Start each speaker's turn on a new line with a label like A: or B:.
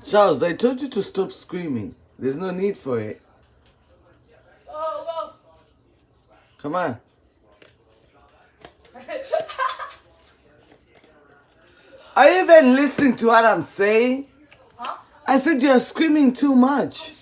A: Charles, I told you to stop screaming. There's no need for it.
B: Go.
A: Come on. Are you even listening to what I'm saying?
B: Huh?
A: I said you're screaming too much.